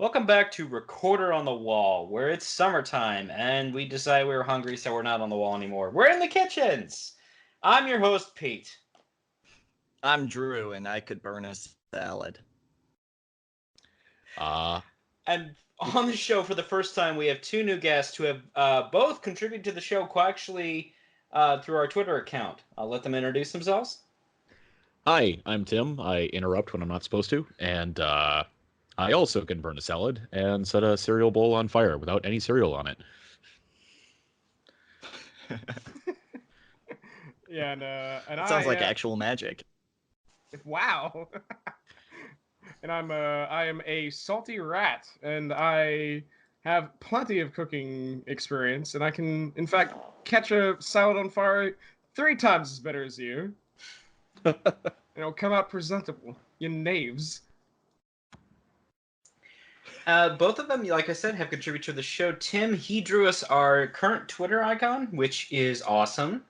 Welcome back to Recorder on the Wall, where it's summertime and we decided we were hungry, so we're not on the wall anymore. We're in the kitchens! I'm your host, Pete. I'm Drew, and I could burn a salad. And on the show for the first time, we have two new guests who have both contributed to the show through our Twitter account. I'll let them introduce themselves. Hi, I'm Tim. I interrupt when I'm not supposed to, and I also can burn a salad and set a cereal bowl on fire without any cereal on it. Yeah, and It sounds like actual magic. Wow. And I am a salty rat, and I have plenty of cooking experience, and I can, in fact, catch a salad on fire 3 times as better as you. And it'll come out presentable, you knaves. Both of them, like I said, have contributed to the show. Tim, he drew us our current Twitter icon, which is awesome.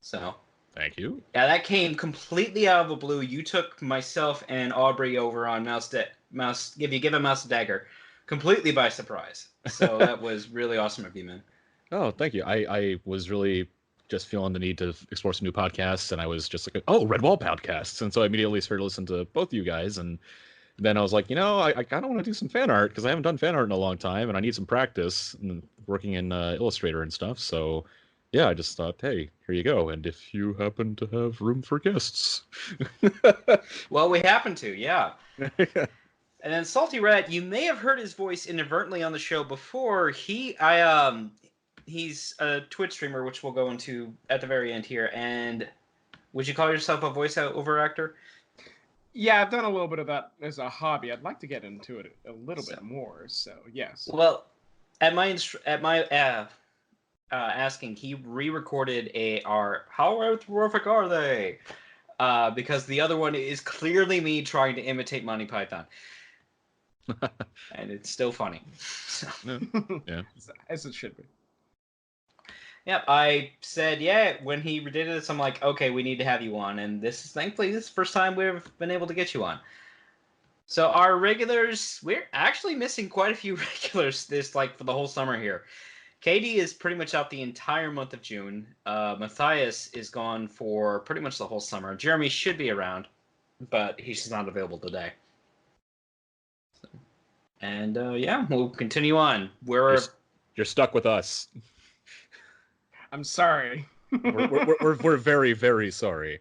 So, Thank you. yeah, that came completely out of the blue. You took myself and Aubrey over on Give a Mouse a Dagger, completely by surprise. So that was really awesome of you, man. Oh, thank you. I was really just feeling the need to explore some new podcasts, and I was just like, oh, Red Wall podcasts. And so I immediately started to listen to both of you guys, and then I was like, I kind of want to do some fan art, because I haven't done fan art in a long time, and I need some practice working in Illustrator and stuff, so yeah, I just thought, hey, here you go, and if you happen to have room for guests. Well, we happen to, yeah. And then SaltyRat, you may have heard his voice inadvertently on the show before. He's a Twitch streamer, which we'll go into at the very end here. And would you call yourself a voice-over actor? Yeah, I've done a little bit of that as a hobby. I'd like to get into it a little bit more, so yes. Well, at my asking, he re-recorded our How Terrific Are They? Because the other one is clearly me trying to imitate Monty Python. And it's still funny. So. Yeah. As it should be. Yep, I said, yeah, when he did this, I'm like, okay, we need to have you on. And thankfully, this is the first time we've been able to get you on. So our regulars, we're actually missing quite a few regulars for the whole summer here. Katie is pretty much out the entire month of June. Matthias is gone for pretty much the whole summer. Jeremy should be around, but he's just not available today. So, and yeah, we'll continue on. You're stuck with us. I'm sorry. we're very, very sorry.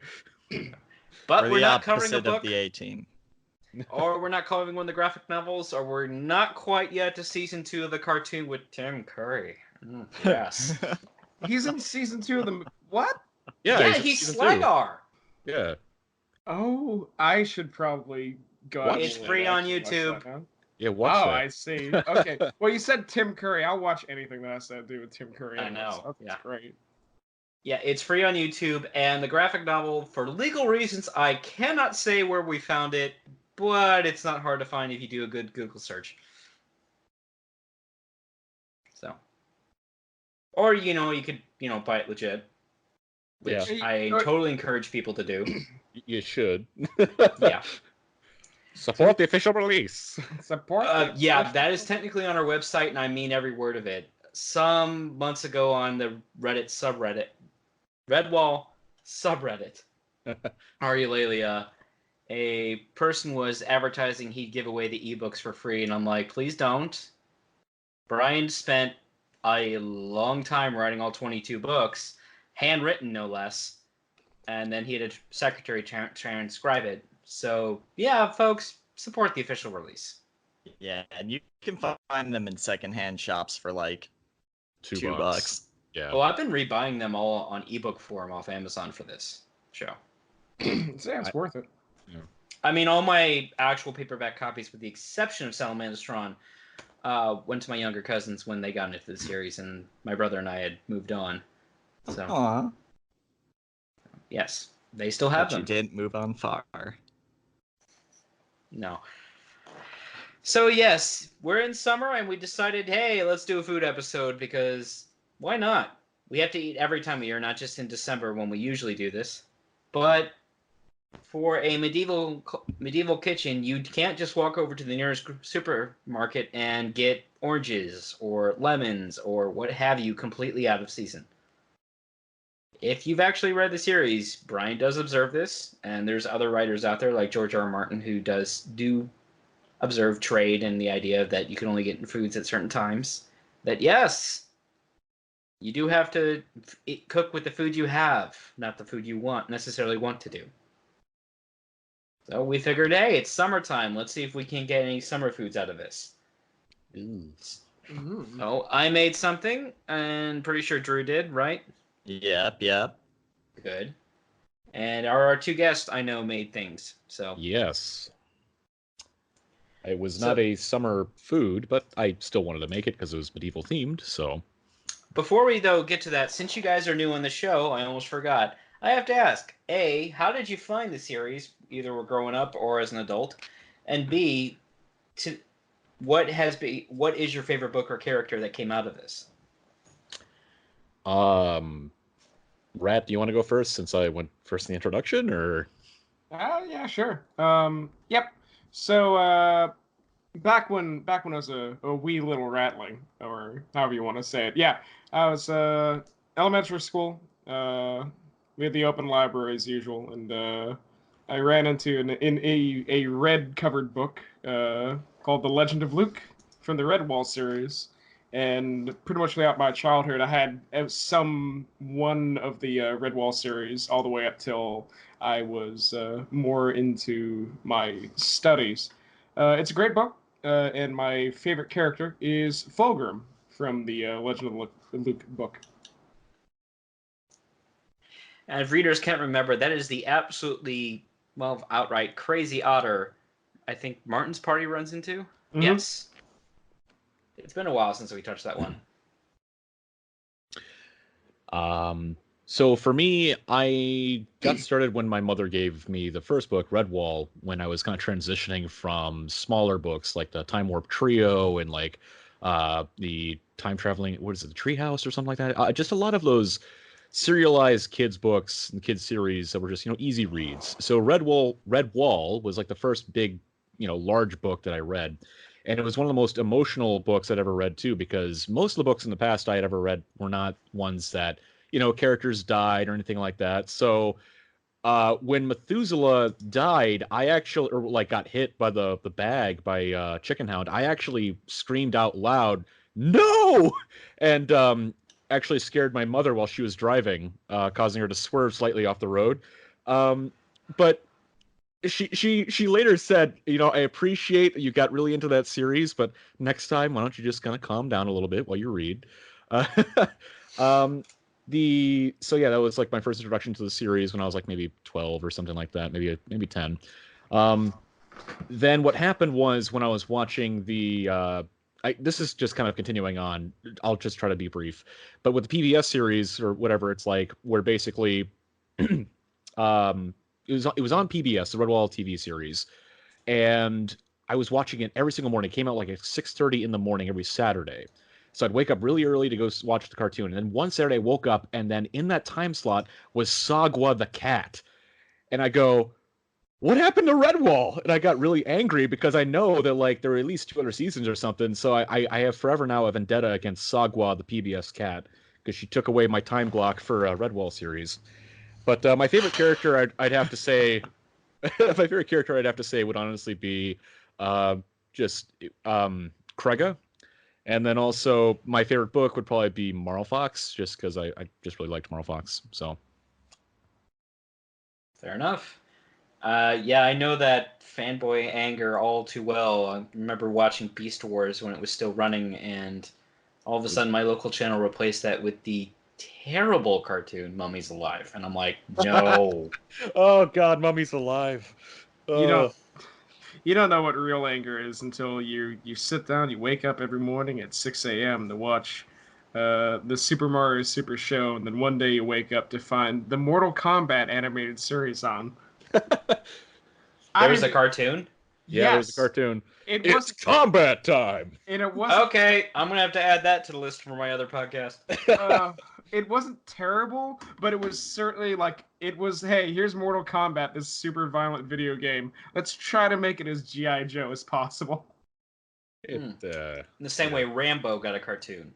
But we're not covering covering a book of the A-Team. or we're not covering one of the graphic novels, or we're not quite yet to season 2 of the cartoon with Tim Curry. Yes. He's in season 2 of the... What? Yeah, he's Slagar. Yeah. Oh, I should probably go out. It's free on YouTube. Yeah, watch that. I see. Okay. Well, you said Tim Curry. I'll watch anything that has to do with Tim Curry. I know. Okay, that's great. Yeah, it's free on YouTube, and the graphic novel, for legal reasons, I cannot say where we found it, but it's not hard to find if you do a good Google search. So. Or, you could, buy it legit. Which I totally encourage people to do. You should. Yeah. Support the official release. Yeah, that is technically on our website, and I mean every word of it. Some months ago on the Reddit subreddit, Redwall subreddit, Arulalia, a person was advertising he'd give away the ebooks for free, and I'm like, please don't. Brian spent a long time writing all 22 books, handwritten no less, and then he had a secretary transcribe it. So, yeah, folks, support the official release. Yeah, and you can find them in secondhand shops for like $2. Yeah. Oh, I've been rebuying them all on ebook form off Amazon for this show. Yeah, it's worth it. Yeah. I mean, all my actual paperback copies, with the exception of Salamandastron, went to my younger cousins when they got into the series, and my brother and I had moved on. So, Aww. Yes, they still have them. You didn't move on far. No. So yes, we're in summer and we decided, hey, let's do a food episode because why not? We have to eat every time of year, not just in December when we usually do this. But For a medieval kitchen, you can't just walk over to the nearest supermarket and get oranges or lemons or what have you completely out of season. If you've actually read the series, Brian does observe this, and there's other writers out there like George R. R. Martin who do observe trade and the idea that you can only get foods at certain times. That yes, you do have to cook with the food you have, not the food you necessarily want to do. So we figured, hey, it's summertime. Let's see if we can get any summer foods out of this. Ooh. So I made something, and pretty sure Drew did, right? Yep. Good. And our two guests, I know, made things. So Yes. It was not a summer food, but I still wanted to make it because it was medieval themed, so. Before we, though, get to that, since you guys are new on the show, I almost forgot. I have to ask, A, how did you find the series, either growing up or as an adult? And B, what is your favorite book or character that came out of this? Rat, do you want to go first since I went first in the introduction, or? Yeah, sure. Yep. So, back when I was a wee little ratling, or however you want to say it. Yeah, I was elementary school. We had the open library as usual, and I ran into a red covered book called The Legend of Luke from the Redwall series. And pretty much throughout my childhood, I had one of the Redwall series all the way up till I was more into my studies. It's a great book, and my favorite character is Fulgrim from the Legend of Luke book. And if readers can't remember, that is the absolutely, well, outright crazy otter I think Martin's party runs into. Mm-hmm. Yes. It's been a while since we touched that one. So for me, I got started when my mother gave me the first book, Redwall, when I was kind of transitioning from smaller books like the Time Warp Trio and like the time traveling, what is it, the Treehouse or something like that. Just a lot of those serialized kids books and kids series that were just, easy reads. So Redwall was like the first big, large book that I read. And it was one of the most emotional books I'd ever read, too, because most of the books in the past I had ever read were not ones that, characters died or anything like that. So when Methuselah died, I actually, got hit by the bag by Chicken Hound, I actually screamed out loud, "No!" And actually scared my mother while she was driving, causing her to swerve slightly off the road. But she later said, I appreciate that you got really into that series, but next time, why don't you just kind of calm down a little bit while you read? So yeah, that was like my first introduction to the series when I was like maybe 12 or something like that, maybe 10. Then what happened was when I was watching this is just kind of continuing on. I'll just try to be brief, but with the PBS series or whatever, it's like where basically, it was on PBS, the Redwall TV series, and I was watching it every single morning. It came out like at 6:30 in the morning every Saturday. So I'd wake up really early to go watch the cartoon. And then one Saturday I woke up, and then in that time slot was Sagwa the cat. And I go, what happened to Redwall? And I got really angry because I know that like there were at least 2 other seasons or something. So I have forever now a vendetta against Sagwa the PBS cat because she took away my time block for Redwall series. But my favorite character I'd have to say, would honestly be Krega. And then also my favorite book would probably be Marl Fox, just because I just really liked Marl Fox. So fair enough. Yeah, I know that fanboy anger all too well. I remember watching Beast Wars when it was still running, and all of a sudden my local channel replaced that with the terrible cartoon Mummy's Alive, and I'm like, no. Oh God, Mummy's Alive. You don't know what real anger is until you sit down, you wake up every morning at 6 a.m. to watch the Super Mario Super Show, and then one day you wake up to find the Mortal Kombat animated series on. There's a cartoon? Yeah, there was a cartoon. It's combat time. And it wasn't. Okay, I'm gonna have to add that to the list for my other podcast. It wasn't terrible, but it was certainly like it was. Hey, here's Mortal Kombat, this super violent video game. Let's try to make it as G.I. Joe as possible. In the same way Rambo got a cartoon.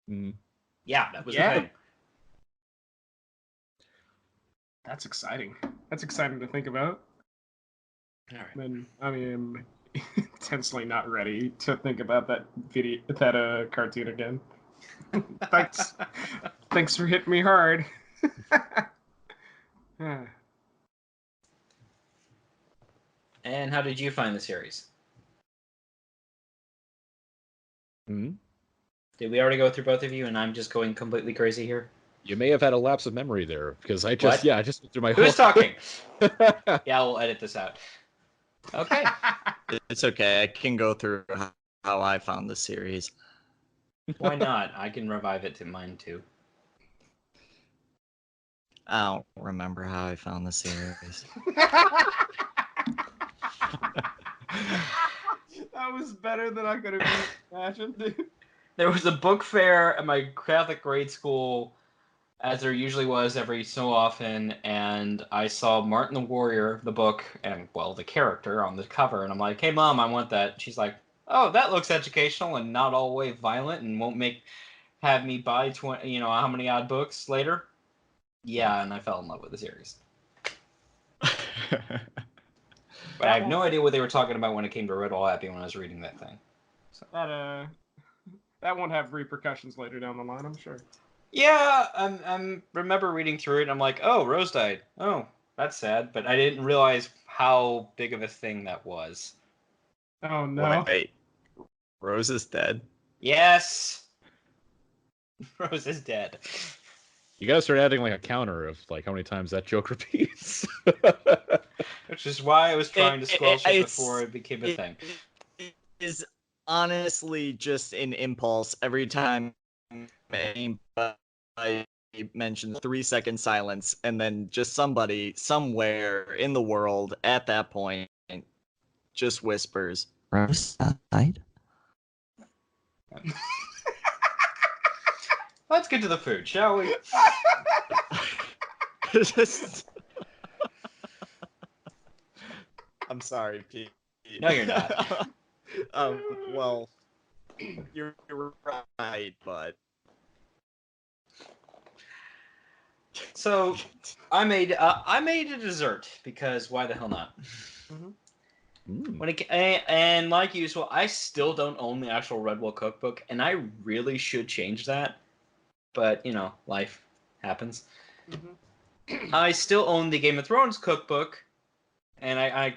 Mm. Yeah, that was a thing. That's exciting. That's exciting to think about. All right. And I mean, I'm intensely not ready to think about that cartoon again. Thanks for hitting me hard. And how did you find the series? Hmm? Did we already go through both of you, and I'm just going completely crazy here? You may have had a lapse of memory there, because I What? just went through my Who's whole... talking? Yeah, we'll edit this out. Okay. It's okay. I can go through how I found the series. Why not? I can revive it to mine too. I don't remember how I found the series. That was better than I could have imagined, dude. There was a book fair at my Catholic grade school, as there usually was every so often, and I saw Martin the Warrior, the book, and, well, the character on the cover, and I'm like, hey, Mom, I want that. She's like, oh, that looks educational and not all the way violent and won't have me buy 20, how many odd books later? Yeah, and I fell in love with the series. But I have no idea what they were talking about when it came to Red All Happy when I was reading that thing. So. That won't have repercussions later down the line, I'm sure. Yeah, I remember reading through it, and I'm like, oh, Rose died. Oh, that's sad. But I didn't realize how big of a thing that was. Oh, no. Wait. Rose is dead? Yes! Rose is dead. You gotta start adding like a counter of like how many times that joke repeats. Which is why I was trying to squelch it before it became a thing. It is honestly just an impulse every time I mention 3-second silence, and then just somebody somewhere in the world at that point just whispers, Rose died? Let's get to the food, shall we? I'm sorry, Pete. No, you're not. Well, you're right, but... So, I made a dessert, because why the hell not? Mm. And like usual, I still don't own the actual Redwall cookbook, and I really should change that. But, life happens. Mm-hmm. I still own the Game of Thrones cookbook, and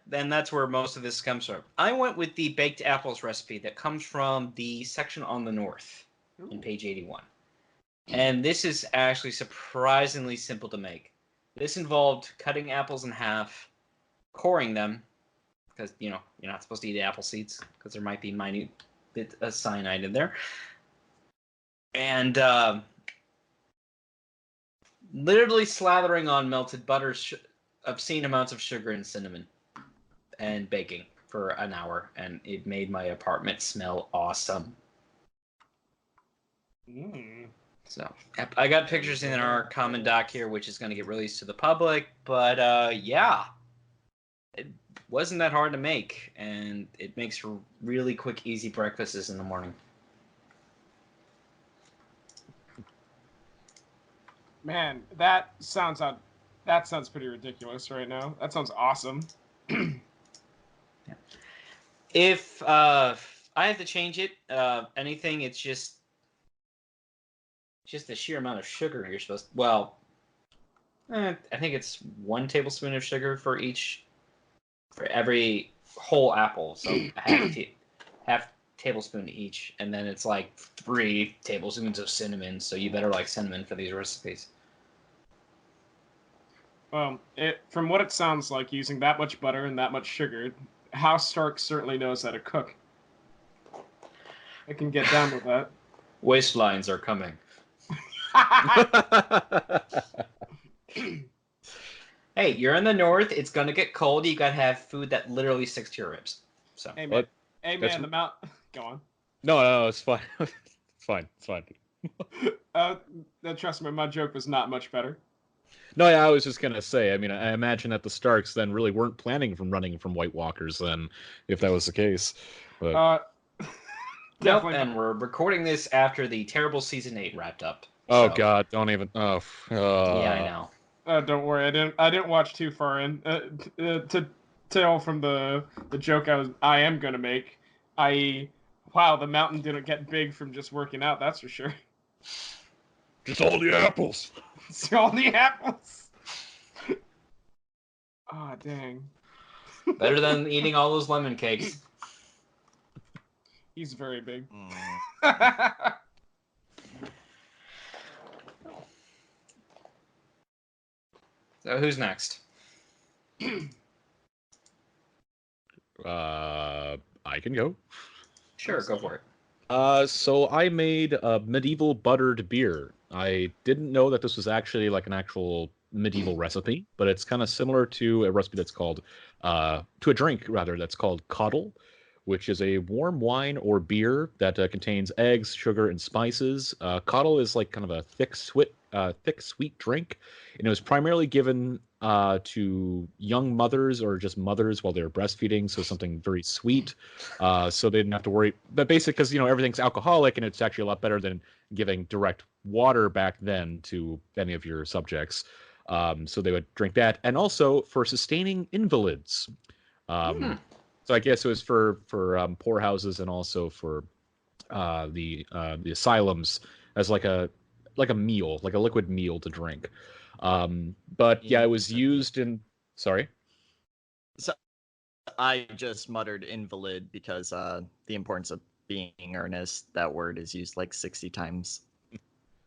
that's where most of this comes from. I went with the baked apples recipe that comes from the section on the north in page 81. And this is actually surprisingly simple to make. This involved cutting apples in half, coring them, because, you're not supposed to eat apple seeds, because there might be minute bit of cyanide in there. And literally slathering on melted butter, obscene amounts of sugar and cinnamon, and baking for an hour, and it made my apartment smell awesome. So I got pictures in our common doc here, which is going to get released to the public, but yeah, it wasn't that hard to make, and it makes for really quick, easy breakfasts in the morning. Man, that sounds pretty ridiculous right now. That sounds awesome. Yeah. If I have to change it, anything, it's just the sheer amount of sugar you're supposed to... Well, I think it's 1 tablespoon of sugar for every whole apple, so half tablespoon each, and then it's like 3 tablespoons of cinnamon, so you better like cinnamon for these recipes. From what it sounds like, using that much butter and that much sugar, House Stark certainly knows how to cook. I can get down with that. Waistlines are coming. Hey, you're in the north. It's gonna get cold. You gotta have food that literally sticks to your ribs. So. Hey man, What? the mount. Go on. No, it's fine. It's fine. It's fine. Trust me, my joke was not much better. No, yeah, I was just gonna say. I mean, I imagine that the Starks then really weren't planning from running from White Walkers then, if that was the case. But Nope, Definitely. and we're recording this after the terrible season 8 wrapped up. oh so. god, don't even. Yeah, I know. Don't worry, I didn't watch too far in. To tell from the joke I am gonna make, i.e., wow, the mountain didn't get big from just working out. That's for sure. Just all the apples. It's all the apples. Ah, dang. Better than eating all those lemon cakes. He's very big. So who's next? I can go. Sure, go for it. So I made a medieval buttered beer. I didn't know that this was actually like an actual medieval recipe, but it's kind of similar to a recipe that's called, to a drink rather, that's called coddle, which is a warm wine or beer that contains eggs, sugar, and spices. Coddle is like kind of a thick, sweet drink, and it was primarily given to young mothers or just mothers while they were breastfeeding, so something very sweet, so they didn't have to worry. But basically, because everything's alcoholic, and it's actually a lot better than giving direct water back then to any of your subjects. So they would drink that, and also for sustaining invalids. So I guess it was for poorhouses and also for the asylums as like a meal, like a liquid meal to drink. But yeah, it was used in. Sorry. So I just muttered invalid because the importance of being earnest. That word is used like 60 times,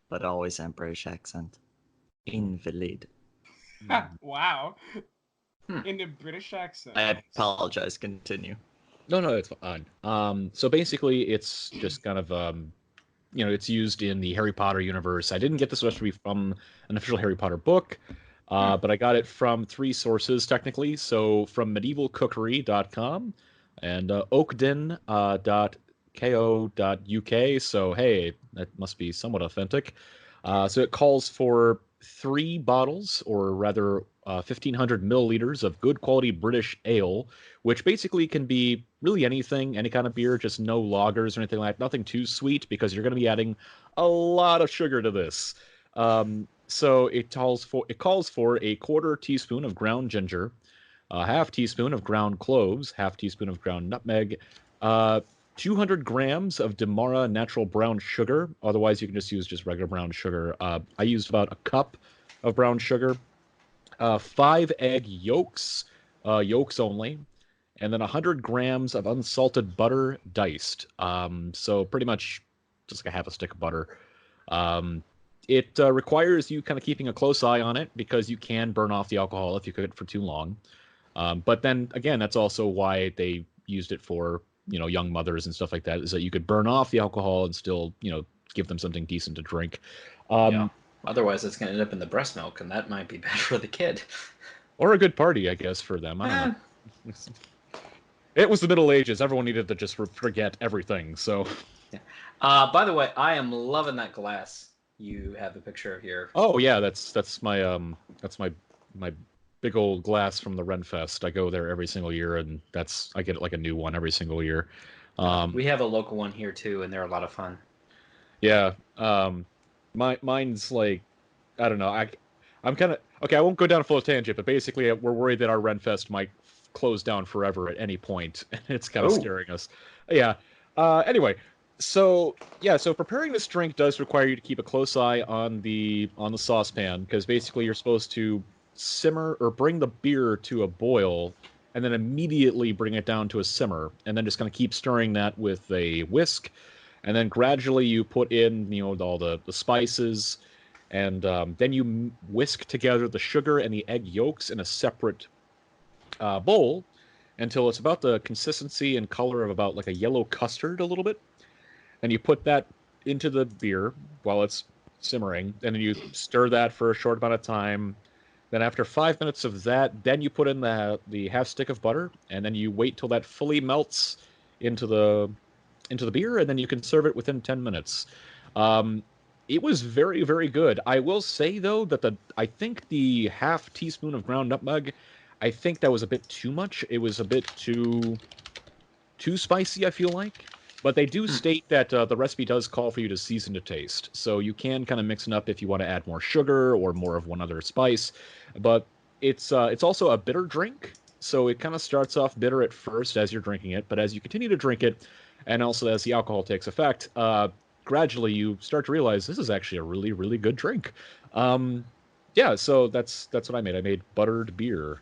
but always in British accent. Invalid. Wow. In the British accent. I apologize. Continue. No, it's fine. So basically, it's just kind of it's used in the Harry Potter universe. I didn't get this recipe from an official Harry Potter book, but I got it from 3 sources technically. So from medievalcookery.com and oakden.co.uk. So hey, that must be somewhat authentic. So it calls for 3 bottles, or rather 1,500 milliliters of good quality British ale, which basically can be really anything, any kind of beer, just no lagers or anything like that. Nothing too sweet, because you're going to be adding a lot of sugar to this. So it calls for a quarter teaspoon of ground ginger, a half teaspoon of ground cloves, half teaspoon of ground nutmeg, 200 grams of Demara natural brown sugar. Otherwise, you can just use just regular brown sugar. I used about a cup of brown sugar, 5 egg yolks, yolks only, and then 100 grams of unsalted butter diced. So pretty much just like a half a stick of butter. It requires you kind of keeping a close eye on it, because you can burn off the alcohol if you cook it for too long. But then again, that's also why they used it for young mothers and stuff like that, is that you could burn off the alcohol and still give them something decent to drink. Yeah. Otherwise, it's going to end up in the breast milk, and that might be bad for the kid. Or a good party, I guess, for them. I don't know. It was the Middle Ages. Everyone needed to just forget everything. So. Yeah. By the way, I am loving that glass you have a picture of here. Oh yeah, that's my big old glass from the Renfest. I go there every single year, and I get like a new one every single year. We have a local one here too, and they're a lot of fun. Yeah. Mine's like, I don't know. I'm kind of okay. I won't go down a full tangent, but basically, we're worried that our Renfest might close down forever at any point, and it's kind of scaring us. Yeah. Anyway, so preparing this drink does require you to keep a close eye on the saucepan, because basically you're supposed to simmer or bring the beer to a boil, and then immediately bring it down to a simmer, and then just kind of keep stirring that with a whisk. And then gradually you put in, all the spices, and then you whisk together the sugar and the egg yolks in a separate bowl until it's about the consistency and color of about like a yellow custard a little bit. And you put that into the beer while it's simmering, and then you stir that for a short amount of time. Then after 5 minutes of that, then you put in the half stick of butter, and then you wait till that fully melts into the beer, and then you can serve it within 10 minutes. It was very, very good. I will say though that I think the half teaspoon of ground nutmeg, I think that was a bit too much. It was a bit too spicy, I feel like. But they do state that the recipe does call for you to season to taste. So you can kind of mix it up if you want to add more sugar or more of one other spice. But it's also a bitter drink. So it kind of starts off bitter at first as you're drinking it. But as you continue to drink it, and also as the alcohol takes effect, gradually you start to realize this is actually a really, really good drink. Yeah, so that's what I made. I made buttered beer.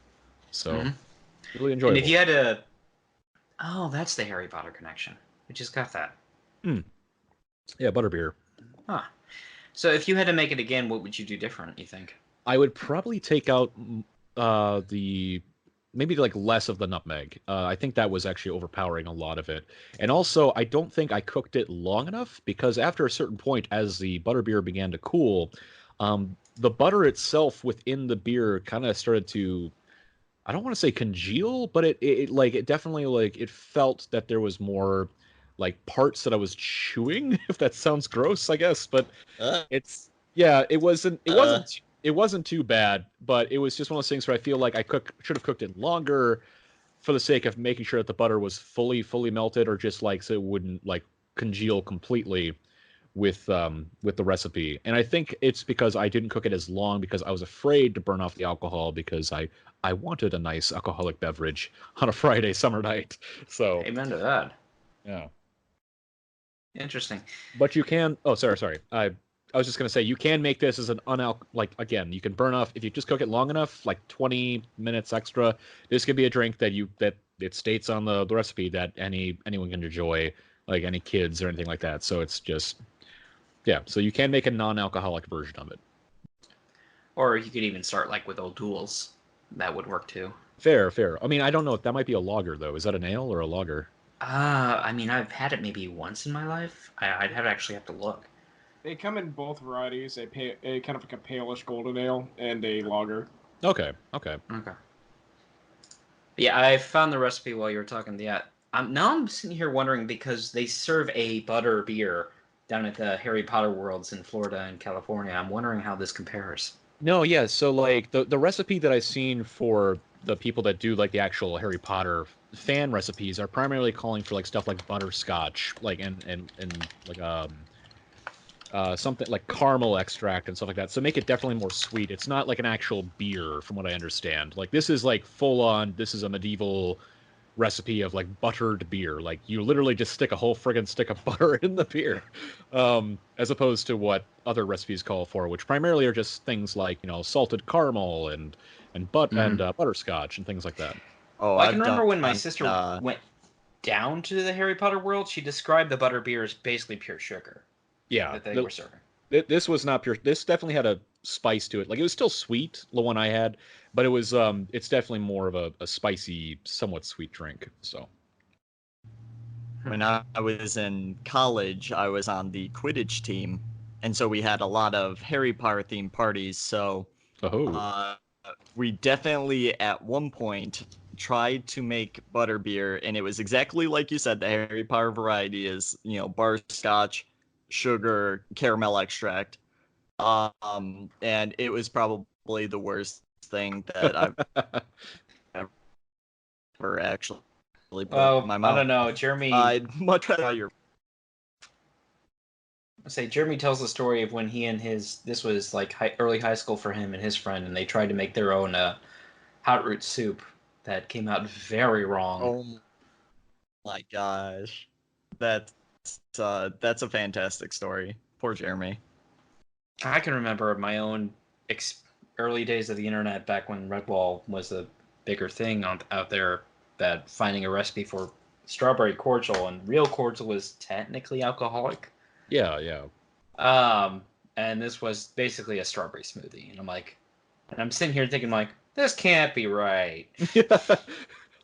So really enjoyable. And if you had to... Oh, that's the Harry Potter connection. We just got that. Yeah, butterbeer. Huh. So if you had to make it again, what would you do different, you think? I would probably take out maybe like less of the nutmeg. I think that was actually overpowering a lot of it. And also, I don't think I cooked it long enough because after a certain point, as the butterbeer began to cool, the butter itself within the beer kind of started to, I don't want to say congeal, but it definitely like it felt that there was more like parts that I was chewing, if that sounds gross, I guess, but it wasn't too bad, but it was just one of those things where I feel like I should have cooked it longer for the sake of making sure that the butter was fully melted, or just like so it wouldn't like congeal completely with the recipe. And I think it's because I didn't cook it as long because I was afraid to burn off the alcohol because I wanted a nice alcoholic beverage on a Friday summer night. So Amen to that. yeah. Interesting. But you can. Oh, sorry. I was just gonna say you can make this as an like again. You can burn off if you just cook it long enough, like 20 minutes extra. This could be a drink that it states on the recipe that anyone can enjoy, like any kids or anything like that. So it's just So you can make a non-alcoholic version of it. Or you could even start like with O'Doul's. That would work too. Fair. I mean, I don't know if that might be a lager though. Is that an ale or a lager? I mean, I've had it maybe once in my life. I'd actually have to look. They come in both varieties, a kind of like a palish golden ale and a lager. Okay. Yeah, I found the recipe while you were talking. Yeah, now I'm sitting here wondering because they serve a butter beer down at the Harry Potter Worlds in Florida and California. I'm wondering how this compares. No, yeah. So like the recipe that I've seen for the people that do like the actual Harry Potter fan recipes are primarily calling for like stuff like butterscotch, like and like something like caramel extract and stuff like that. So make it definitely more sweet. It's not like an actual beer, from what I understand. Like this is like full on. This is a medieval recipe of like buttered beer. Like you literally just stick a whole friggin' stick of butter in the beer, as opposed to what other recipes call for, which primarily are just things like salted caramel and butterscotch and things like that. Oh, I can remember when my sister went down to the Harry Potter world. She described the butter beer as basically pure sugar. Yeah, that they were serving. This was not pure. This definitely had a spice to it. Like it was still sweet, the one I had, but it was it's definitely more of a spicy, somewhat sweet drink. So when I was in college, I was on the Quidditch team, and so we had a lot of Harry Potter themed parties. So we definitely at one point tried to make butterbeer, and it was exactly like you said. The Harry Potter variety is butterscotch, sugar, caramel extract, and it was probably the worst thing that I've ever actually put in my mouth. I don't know, Jeremy. I'd much rather your. Jeremy tells the story of when he and this was like early high school for him and his friend, and they tried to make their own hot root soup that came out very wrong. Oh my gosh, that's a fantastic story. Poor Jeremy. I can remember my own early days of the internet back when Redwall was a bigger thing out there, that finding a recipe for strawberry cordial, and real cordial was technically alcoholic. Yeah. And this was basically a strawberry smoothie, and I'm sitting here thinking like, this can't be right.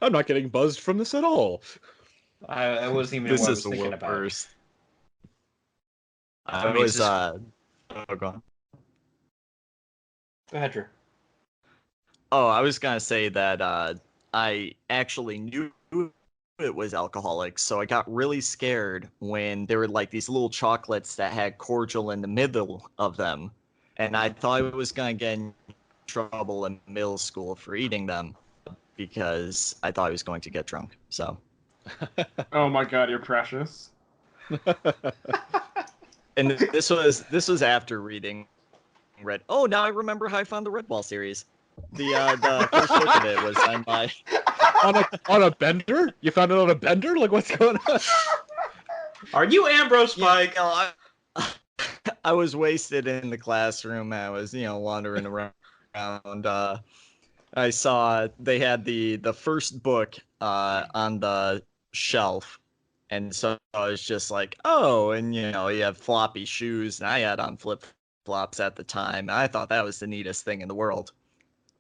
I'm not getting buzzed from this at all. I wasn't even what I was thinking about. Worst. I was oh, go on. Go ahead, Drew. Oh, I was gonna say that I actually knew it was alcoholic, so I got really scared when there were like these little chocolates that had cordial in the middle of them, and I thought I was gonna get in trouble in middle school for eating them because I thought I was going to get drunk. So, Oh my god, you're precious. and this was after reading Red. Oh, now I remember how I found the Redwall series. The first book of it was on my on a bender? You found it on a bender? Like, what's going on? Are you Ambrose Pike? I was wasted in the classroom. I was, wandering around. I saw they had the first book on the shelf, and so I was just like, oh, and you have floppy shoes, and I had on flip flops at the time. I thought that was the neatest thing in the world.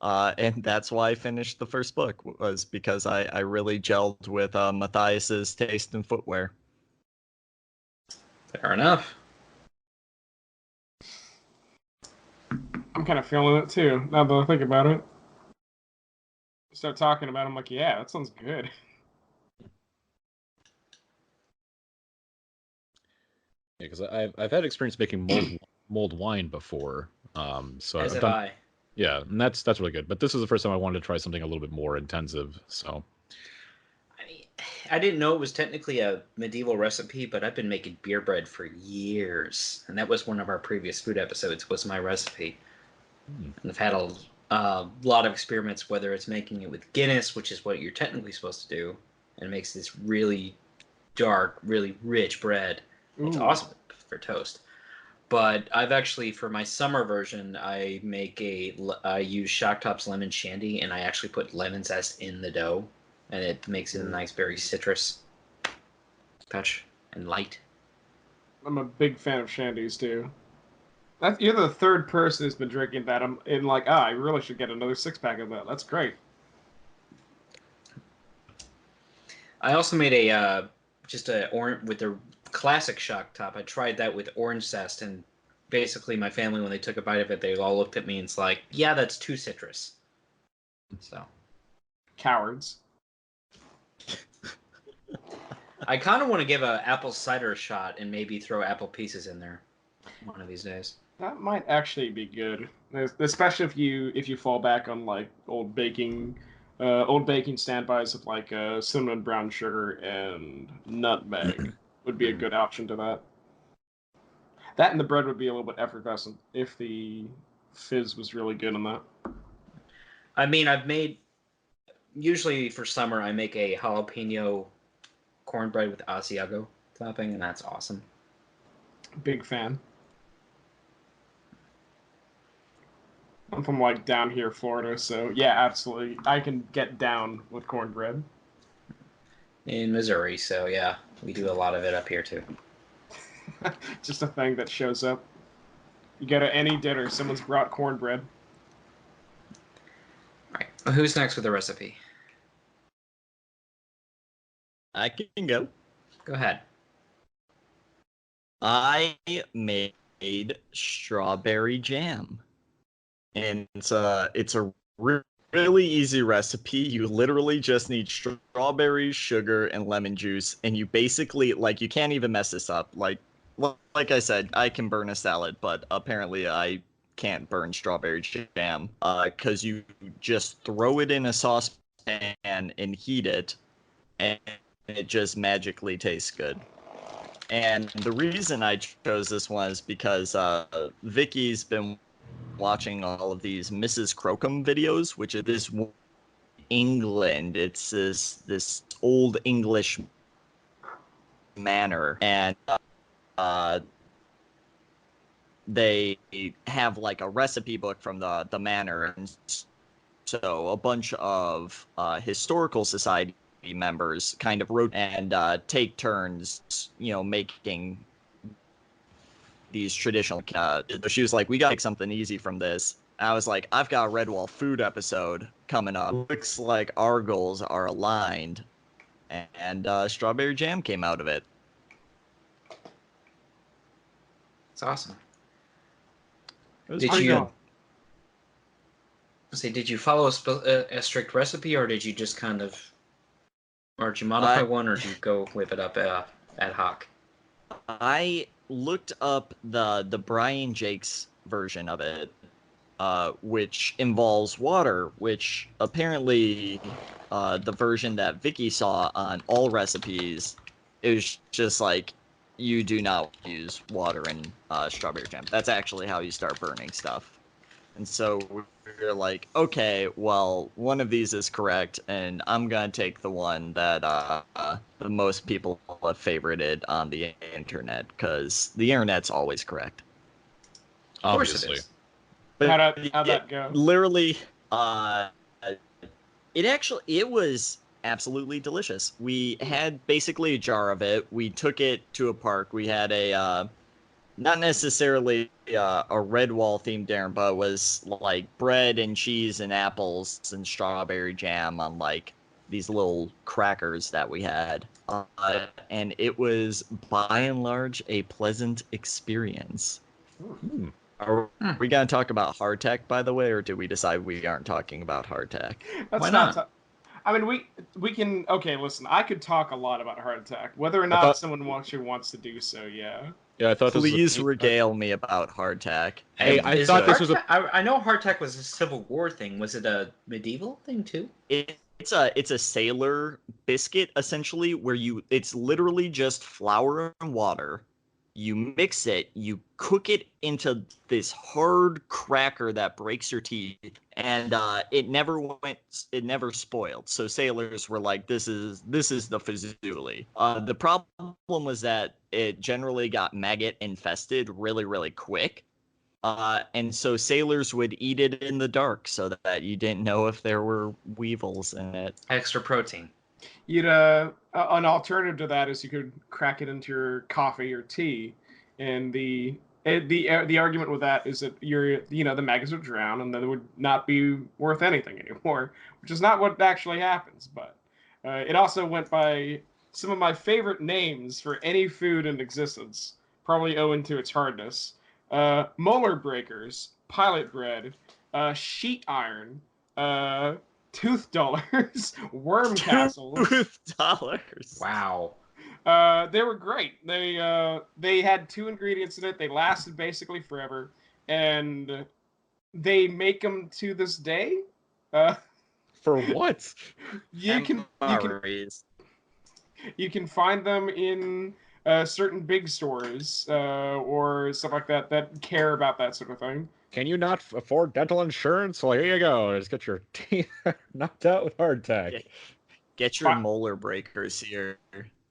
And that's why I finished the first book, was because I really gelled with Matthias's taste in footwear. Fair enough. I'm kind of feeling it too, now that I think about it. Start talking about it, I'm like, yeah, that sounds good. Yeah, because I've had experience making mulled wine before. So As I've have done. I. Yeah, and that's really good. But this is the first time I wanted to try something a little bit more intensive. So I mean, I didn't know it was technically a medieval recipe, but I've been making beer bread for years, and that was one of our previous food episodes. Was my recipe, and I've had a lot of experiments. Whether it's making it with Guinness, which is what you're technically supposed to do, and it makes this really dark, really rich bread. It's Ooh. awesome for toast. But I've actually, for my summer version, I use Shock Top's lemon shandy, and I actually put lemon zest in the dough, and it makes it a nice, very citrus touch and light. I'm a big fan of shandies too. You're the third person who's been drinking that. I'm in like, I really should get another 6-pack of that. That's great. I also made a just a orange with the classic Shock Top. I tried that with orange zest, and basically my family, when they took a bite of it, they all looked at me and it's like, yeah, that's too citrus. So Cowards. I kind of want to give a apple cider a shot and maybe throw apple pieces in there one of these days. That might actually be good, especially if you fall back on like old baking standbys of like cinnamon brown sugar and nutmeg would be a good option to that. That and the bread would be a little bit effervescent if the fizz was really good on that. I mean, usually for summer, I make a jalapeno cornbread with Asiago topping, and that's awesome. Big fan. I'm from like down here, Florida, so yeah, absolutely. I can get down with cornbread. In Missouri, so yeah, we do a lot of it up here too. Just a thing that shows up. You go to any dinner, someone's brought cornbread. All right, well, who's next with the recipe? I can go. Go ahead. I made strawberry jam, and it's a really easy recipe. You literally just need strawberries, sugar, and lemon juice, and you basically you can't even mess this up. Like I said, I can burn a salad, but apparently I can't burn strawberry jam. Because you just throw it in a saucepan and heat it, and it just magically tastes good. And the reason I chose this one is because Vicky's been watching all of these Mrs. Crocombe videos, which is this England. It's this old English manor, and they have like a recipe book from the manor, and so a bunch of historical society members kind of wrote and take turns, making these traditional. She was like, "We gotta make something easy from this." I was like, "I've got a Redwall food episode coming up. Looks like our goals are aligned," and strawberry jam came out of it. It's awesome. It was Did pretty you- good. Say, did you follow a strict recipe, or did you just kind of, or did you modify one, or did you go whip it up ad hoc? I looked up the Brian Jakes version of it, which involves water, which apparently the version that Vicky saw on all recipes is just like you do not use water in strawberry jam. That's actually how you start burning stuff. And so we're like, okay, well, one of these is correct, and I'm gonna take the one that the most people have favorited on the internet, because the internet's always correct. Of course Obviously. it is. But How'd that go? literally, it was absolutely delicious. We had basically a jar of it. We took it to a park. We had a not necessarily a red wall themed dinner, but it was like bread and cheese and apples and strawberry jam on like these little crackers that we had. And it was by and large a pleasant experience. Hmm. Are we going to talk about hardtack, by the way, or did we decide we aren't talking about hardtack? Why not? I mean, we can. Okay, listen. I could talk a lot about heart attack, whether or not someone actually wants to do so. Yeah. Yeah, I thought Please this was regale me about hardtack. Hey, I thought this was I know hardtack was a Civil War thing. Was it a medieval thing too? It's a sailor biscuit essentially, where it's literally just flour and water. You mix it, you cook it into this hard cracker that breaks your teeth, and it never spoiled. So sailors were like, this is the fazuli. The problem was that it generally got maggot infested really, really quick. And so sailors would eat it in the dark so that you didn't know if there were weevils in it. Extra protein. You'd an alternative to that is you could crack it into your coffee or tea, and the argument with that is that the maggots would drown and then it would not be worth anything anymore, which is not what actually happens. But it also went by some of my favorite names for any food in existence, probably owing to its hardness. Molar breakers, pilot bread, sheet iron, tooth dollars, worm castles. Tooth dollars. Wow. They were great. They had 2 ingredients in it. They lasted basically forever, and they make them to this day. for what? You can find them in certain big stores or stuff like that care about that sort of thing. Can you not afford dental insurance? Well, here you go. Just get your teeth knocked out with hardtack. Get your molar breakers here.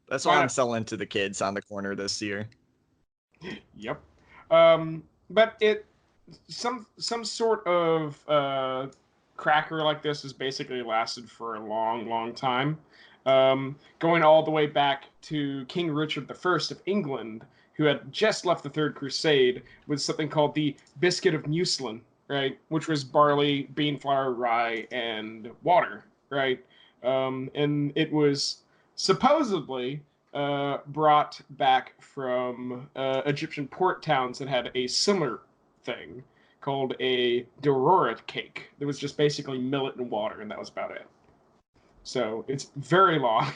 That's what I'm selling to the kids on the corner this year. Yep. But some sort of cracker like this has basically lasted for a long, long time. Going all the way back to King Richard I of England, who had just left the Third Crusade with something called the Biscuit of Mucilin, right? Which was barley, bean flour, rye, and water, right? And it was supposedly brought back from Egyptian port towns that had a similar thing called a Dorora cake. That was just basically millet and water, and that was about it. So it's very long.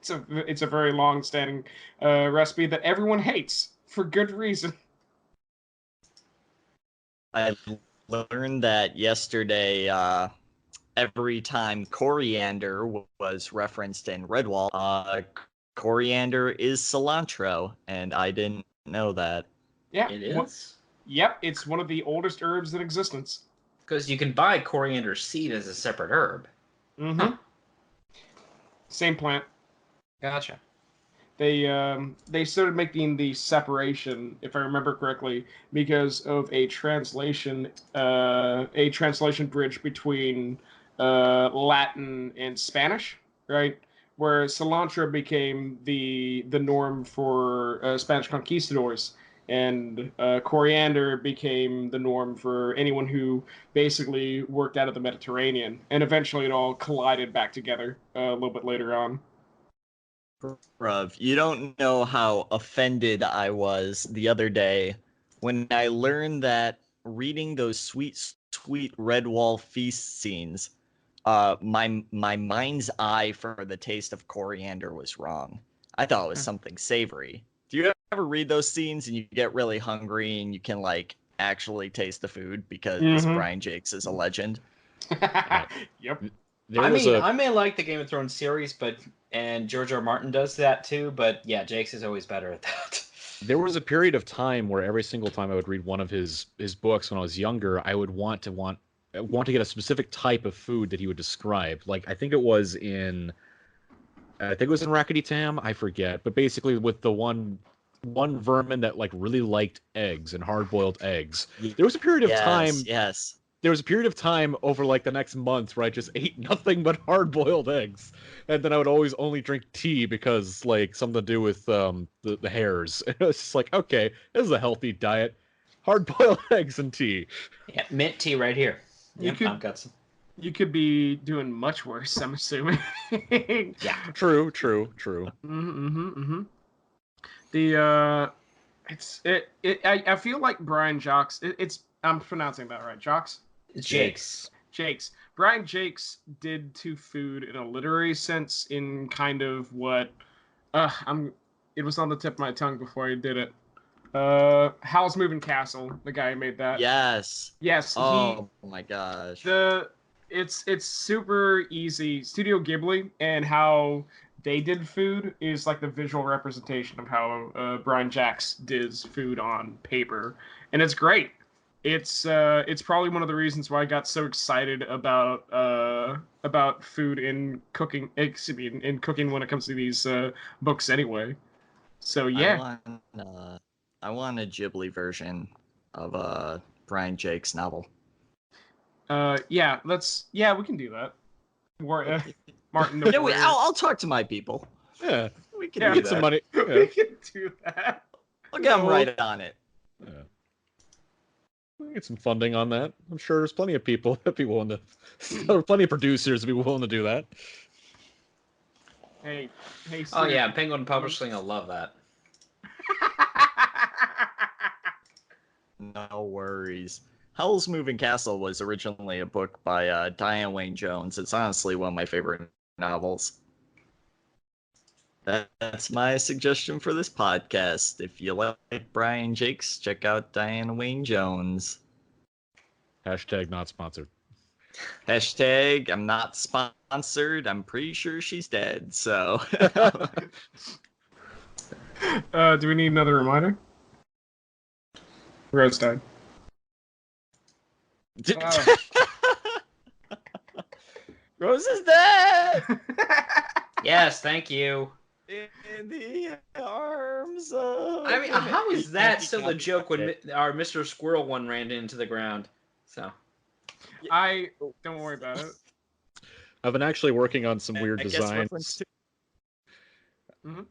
It's a very long-standing recipe that everyone hates for good reason. I learned that yesterday. Every time coriander was referenced in Redwall, coriander is cilantro, and I didn't know that. Yeah, it is. Yep, it's one of the oldest herbs in existence. Because you can buy coriander seed as a separate herb. Mm-hmm. Huh. Same plant. Gotcha. They started making the separation, if I remember correctly, because of a translation bridge between Latin and Spanish, right? Where cilantro became the norm for Spanish conquistadors, and coriander became the norm for anyone who basically worked out of the Mediterranean. And eventually it all collided back together a little bit later on. Bruv, you don't know how offended I was the other day when I learned that reading those sweet sweet Redwall feast scenes, my mind's eye for the taste of coriander was wrong. I thought it was something savory. Do you ever read those scenes and you get really hungry and you can like actually taste the food because Brian Jakes is a legend? Yep. I may like the Game of Thrones series, and George R. R. Martin does that too, but yeah, Jakes is always better at that. There was a period of time where every single time I would read one of his books when I was younger, I would want to get a specific type of food that he would describe. Like I think it was in Rackety Tam, I forget, but basically with the one vermin that like really liked eggs and hard-boiled eggs. There was a period of time. Yes. There was a period of time over like the next month where I just ate nothing but hard-boiled eggs, and then I would always only drink tea because like something to do with the hairs. And it was just like, okay, this is a healthy diet: hard-boiled eggs and tea. Yeah, mint tea right here. I've got some. You could be doing much worse, I'm assuming. Yeah. True. I feel like Brian Jacques. I'm pronouncing that right, Jacques. Jakes. Brian Jakes did to food in a literary sense, in kind of what it was on the tip of my tongue before I did it. Howl's Moving Castle, the guy who made that. Yes. Oh my gosh. It's super easy. Studio Ghibli and how they did food is like the visual representation of how Brian Jacques did food on paper, and it's great. It's probably one of the reasons why I got so excited about food in cooking. In cooking when it comes to these books, anyway. So yeah, I want a Ghibli version of Brian Jakes' novel. yeah, we can do that. Martin. I'll talk to my people. Yeah, we can get some money. Yeah. We can do that. I'll get them right on it. Yeah. We'll get some funding on that. I'm sure there's plenty of people that be willing to, plenty of producers that be willing to do that. Hey. Oh yeah, Penguin Publishing will love that. No worries. Howl's Moving Castle was originally a book by Diane Wayne Jones. It's honestly one of my favorite novels. That's my suggestion for this podcast. If you like Brian Jakes, check out Diane Wayne Jones. Hashtag not sponsored. Hashtag I'm not sponsored. I'm pretty sure she's dead, so. Do we need another reminder? Rose died. Rose is dead! Yes, thank you. In the arms of... I mean, how is that still a joke when our Mr. Squirrel one ran into the ground? So, don't worry about it. I've been actually working on some weird designs. Mm-hmm.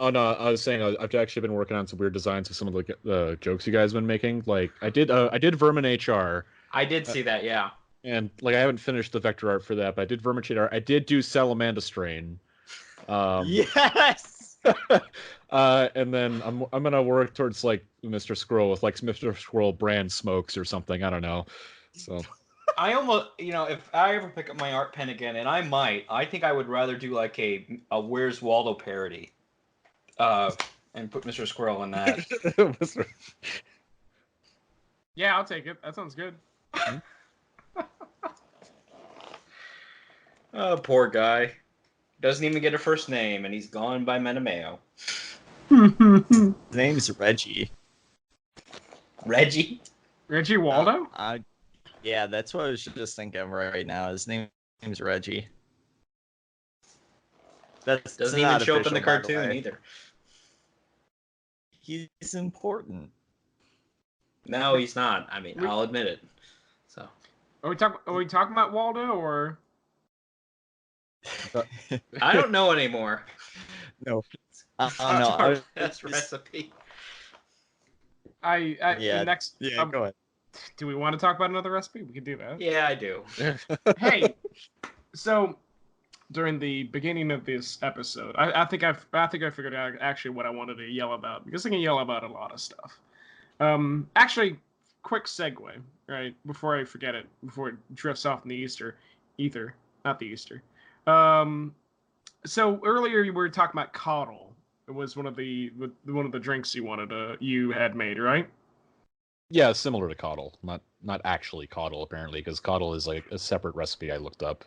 Oh no, I was saying I've actually been working on some weird designs of some of the jokes you guys have been making. Like I did Vermin HR. I did see that, yeah. And like I haven't finished the vector art for that, but I did Vermin HR. I did do Salamander Strain. Yes. And then I'm gonna work towards like Mr. Squirrel with like Mr. Squirrel brand smokes or something. I don't know. So I almost, if I ever pick up my art pen again, and I might, I think I would rather do like a Where's Waldo parody, and put Mr. Squirrel in that. Yeah, I'll take it. That sounds good. Oh, poor guy. Doesn't even get a first name, and he's gone by Metameo. His name's Reggie. Reggie? Reggie Waldo? Yeah, that's what I was just thinking of right now. His name's Reggie. That doesn't even show up in the cartoon either. He's important. No, he's not. I mean, I'll admit it. So, are we talking about Waldo or? I don't know anymore. No. No. That's recipe. Next. Yeah, go ahead. Do we want to talk about another recipe? We can do that. Yeah, I do. Hey, so during the beginning of this episode, I think I figured out actually what I wanted to yell about, because I can yell about a lot of stuff. Actually, quick segue, right? Before I forget it, before it drifts off in the ether, not the Easter. So earlier you were talking about coddle. It was one of the drinks you had made, right? Yeah, similar to coddle, not actually coddle apparently, because coddle is like a separate recipe I looked up.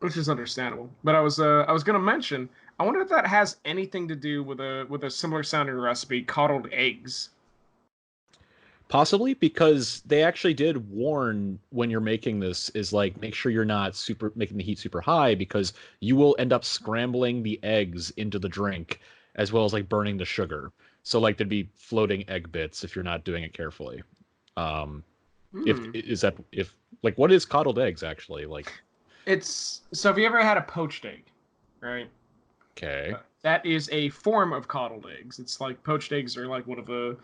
Which is understandable. But I was going to mention, I wonder if that has anything to do with a similar sounding recipe, coddled eggs. Possibly, because they actually did warn when you're making this is like make sure you're not making the heat super high, because you will end up scrambling the eggs into the drink as well as like burning the sugar. So like there'd be floating egg bits if you're not doing it carefully. If like what is coddled eggs actually like? So have you ever had a poached egg, right? Okay. That is a form of coddled eggs. It's like poached eggs are like one of the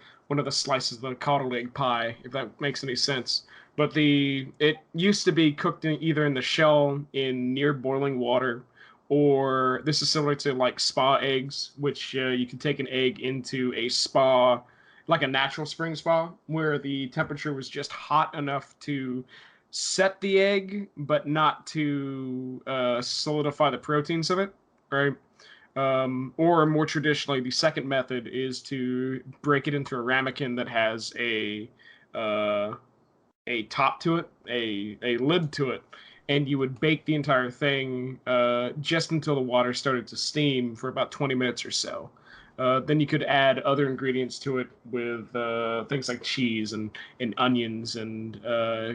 slices of the coddled egg pie, if that makes any sense. But it used to be cooked either in the shell in near boiling water, or this is similar to like spa eggs, which you can take an egg into a spa, like a natural spring spa, where the temperature was just hot enough to set the egg, but not to solidify the proteins of it, right? Or more traditionally, the second method is to break it into a ramekin that has a top to it, a lid to it, and you would bake the entire thing just until the water started to steam for about 20 minutes or so. Then you could add other ingredients to it with things like cheese and onions, and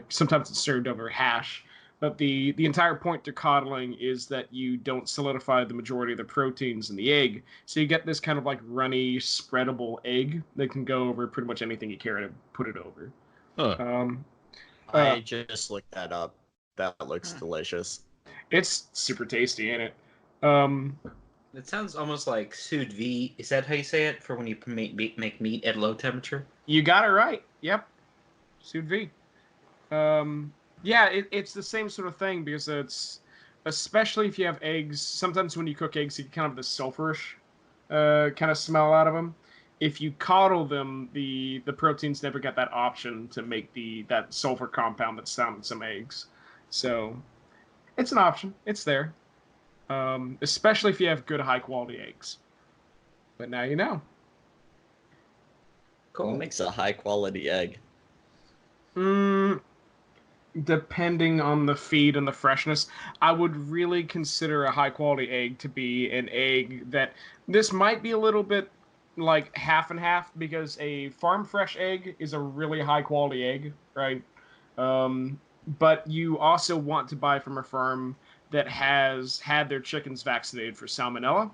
sometimes it's served over hash. But the entire point to coddling is that you don't solidify the majority of the proteins in the egg. So you get this kind of like runny, spreadable egg that can go over pretty much anything you care to put it over. Huh. I just looked that up. That looks delicious. It's super tasty, ain't it? It sounds almost like sous vide. Is that how you say it for when you make meat at low temperature? You got it right. Yep. Sous vide. Yeah, it's the same sort of thing, because it's, especially if you have eggs, sometimes when you cook eggs, you get kind of the sulfurish kind of smell out of them. If you coddle them, the proteins never get that option to make that sulfur compound that's found in some eggs. So it's an option. It's there. Especially if you have good high quality eggs. But now you know. Cool. What makes a high quality egg? Depending on the feed and the freshness, I would really consider a high quality egg to be an egg that, this might be a little bit like half and half, because a farm fresh egg is a really high quality egg, right? But you also want to buy from a farm that has had their chickens vaccinated for salmonella,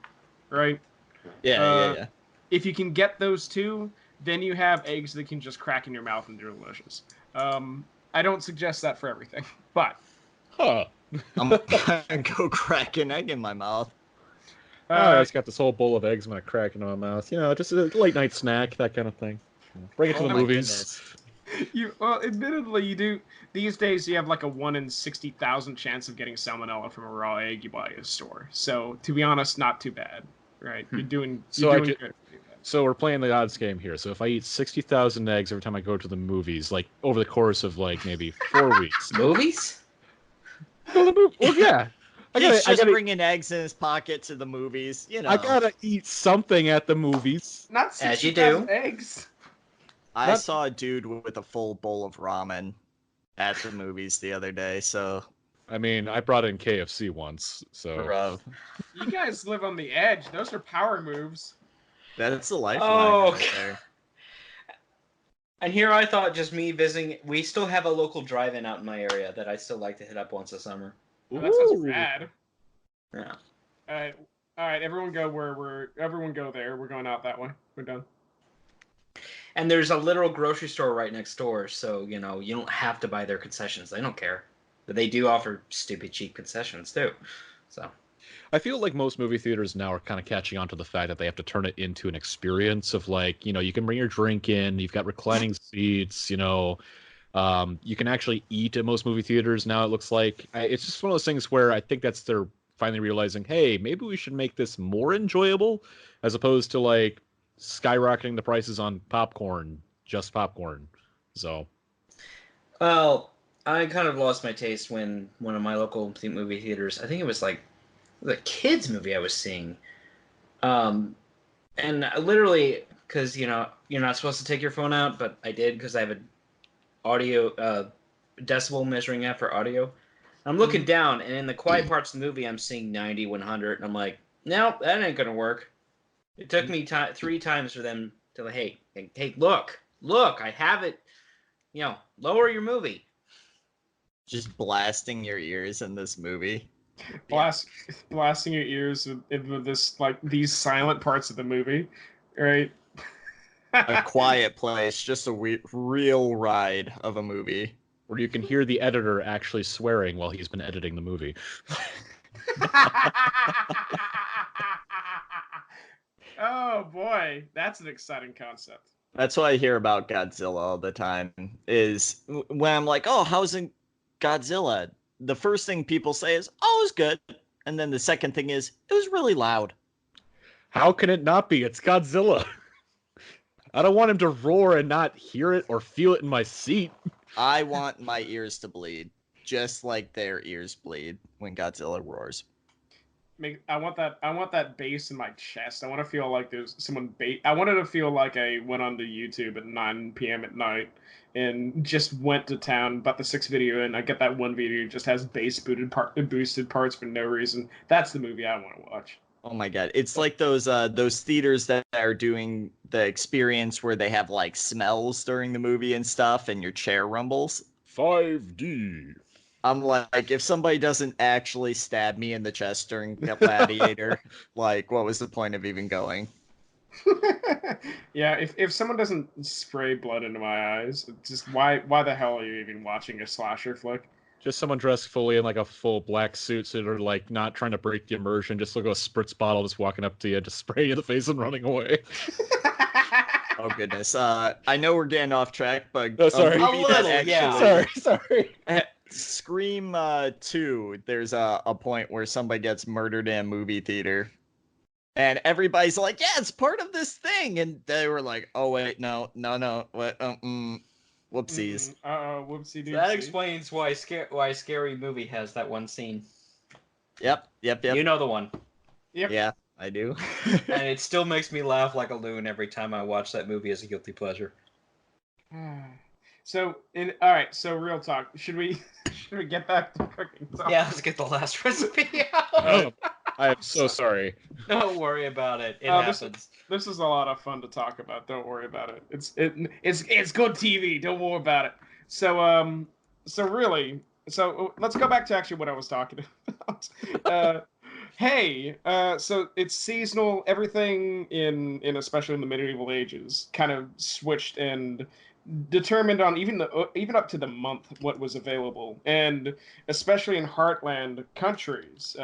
right? Yeah. If you can get those two, then you have eggs that can just crack in your mouth and they're delicious. I don't suggest that for everything, but I'm gonna go crack an egg in my mouth. I just got this whole bowl of eggs I'm gonna crack into my mouth. You know, just a late night snack, that kind of thing. Bring it to the movies. Admittedly, you do. These days, you have like a 1 in 60,000 chance of getting salmonella from a raw egg you buy at a store. So, to be honest, not too bad, right? You're doing good. So we're playing the odds game here. So if I eat 60,000 eggs every time I go to the movies, like over the course of like maybe 4 weeks. Movies? Well, yeah. He's just bringing eggs in his pocket to the movies. You know, I gotta eat something at the movies. Not 60,000 as you do. Eggs. I saw a dude with a full bowl of ramen at the movies the other day. So, I mean, I brought in KFC once. So you guys live on the edge. Those are power moves. That's a lifeline right there. And here I thought just me visiting. We still have a local drive-in out in my area that I still like to hit up once a summer. Oh, that sounds rad. Yeah. All right. Everyone go there. We're going out that way. We're done. And there's a literal grocery store right next door, so you don't have to buy their concessions. They don't care, but they do offer stupid cheap concessions too. So. I feel like most movie theaters now are kind of catching on to the fact that they have to turn it into an experience of like, you can bring your drink in, you've got reclining seats, you can actually eat at most movie theaters now, it looks like. It's just one of those things where I think they're finally realizing, hey, maybe we should make this more enjoyable as opposed to like skyrocketing the prices on popcorn, just popcorn. So, Well, I kind of lost my taste when one of my local movie theaters, I think it was like the kids movie I was seeing. And literally, because you're not supposed to take your phone out, but I did because I have an audio decibel measuring app for audio. I'm looking down, and in the quiet parts of the movie, I'm seeing 90, 100, and I'm like, no, that ain't gonna work. It took me 3 times for them to like, hey, look, I have it. Lower your movie. Just blasting your ears in this movie. Blasting your ears with this, like, these silent parts of the movie, right? A quiet place, just a real ride of a movie. where you can hear the editor actually swearing while he's been editing the movie. Oh boy, that's an exciting concept. That's what I hear about Godzilla all the time, is when I'm like, oh, how's Godzilla? The first thing people say is, oh, it was good. And then the second thing is, it was really loud. How can it not be? It's Godzilla. I don't want him to roar and not hear it or feel it in my seat. I want my ears to bleed, just like their ears bleed when Godzilla roars. I want that bass in my chest. I want to feel like there's someone I wanted to feel like I went onto YouTube at 9 p.m. at night and just went to town, bought the 6th video, and I get that one video that just has bass boosted parts for no reason. That's the movie I want to watch. Oh my god, it's like those theaters that are doing the experience where they have like smells during the movie and stuff, and your chair rumbles. 5D. I'm like, if somebody doesn't actually stab me in the chest during Gladiator, like, what was the point of even going? Yeah, if someone doesn't spray blood into my eyes, just why the hell are you even watching a slasher flick? Just someone dressed fully in like a full black suit, so they're like not trying to break the immersion, just like a spritz bottle, just walking up to you, just spraying you in the face and running away. Oh goodness, I know we're getting off track, but Oh, sorry. a movie A that little, actually, yeah. Sorry. Scream 2, there's a point where somebody gets murdered in a movie theater. And everybody's like, yeah, it's part of this thing. And they were like, oh, wait, no, what, whoopsies. Whoopsie doopsie. That explains why Scary Movie has that one scene. Yep. You know the one. Yep. Yeah, I do. And it still makes me laugh like a loon every time I watch that movie as a guilty pleasure. So real talk. Should we get back to cooking talk? Yeah, let's get the last recipe out. Oh, I am so sorry. Don't worry about it. It happens. This is a lot of fun to talk about. Don't worry about it. It's good TV. Don't worry about it. So let's go back to actually what I was talking about. So it's seasonal. Everything in especially in the medieval ages kind of switched and determined on even up to the month what was available, and especially in heartland countries,